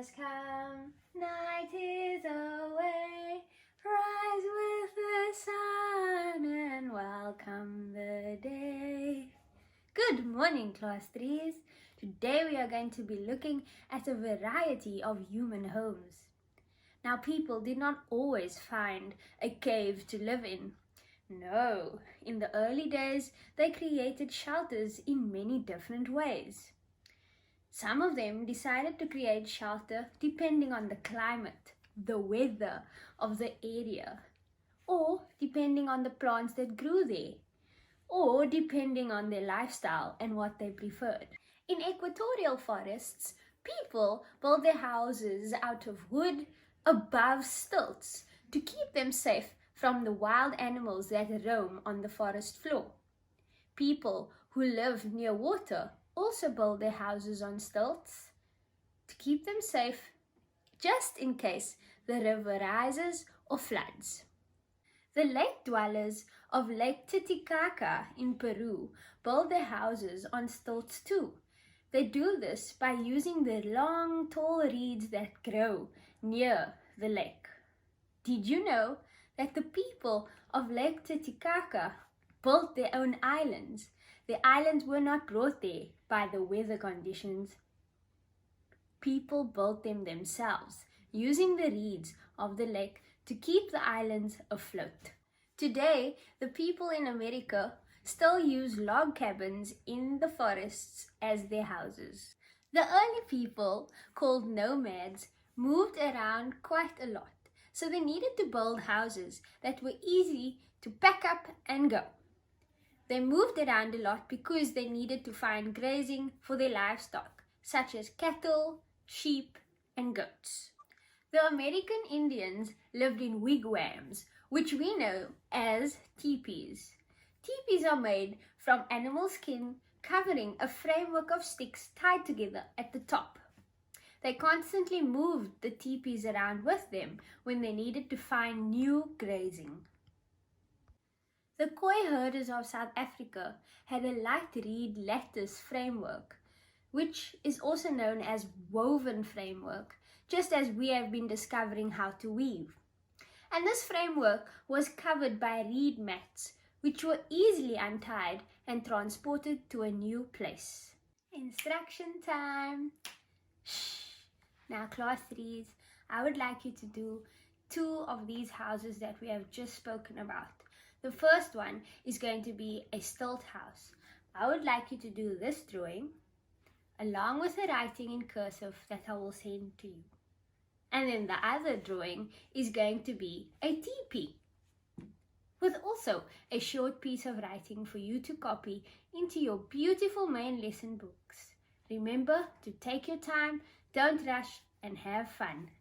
has come, night is away, rise with the sun and welcome the day. Good morning, class 3s. Today we are going to be looking at a variety of human homes. Now, people did not always find a cave to live in. No, in the early days they created shelters in many different ways. Some of them decided to create shelter depending on the climate, the weather of the area, or depending on the plants that grew there, or depending on their lifestyle and what they preferred. In equatorial forests, people build their houses out of wood above stilts to keep them safe from the wild animals that roam on the forest floor. People who live near water also build their houses on stilts to keep them safe just in case the river rises or floods. The lake dwellers of Lake Titicaca in Peru build their houses on stilts too. They do this by using the long, tall reeds that grow near the lake. Did you know that the people of Lake Titicaca built their own islands? The islands were not brought there by the weather conditions. People built them themselves, using the reeds of the lake to keep the islands afloat. Today, the people in America still use log cabins in the forests as their houses. The early people, called nomads, moved around quite a lot, so they needed to build houses that were easy to pack up and go. They moved around a lot because they needed to find grazing for their livestock, such as cattle, sheep, and goats. The American Indians lived in wigwams, which we know as teepees. Teepees are made from animal skin covering a framework of sticks tied together at the top. They constantly moved the teepees around with them when they needed to find new grazing. The Khoi herders of South Africa had a light reed lattice framework, which is also known as woven framework, just as we have been discovering how to weave. And this framework was covered by reed mats, which were easily untied and transported to a new place. Instruction time! Shh! Now, class 3s, I would like you to do 2 of these houses that we have just spoken about. The first one is going to be a stilt house. I would like you to do this drawing along with the writing in cursive that I will send to you. And then the other drawing is going to be a teepee with also a short piece of writing for you to copy into your beautiful main lesson books. Remember to take your time, don't rush, and have fun.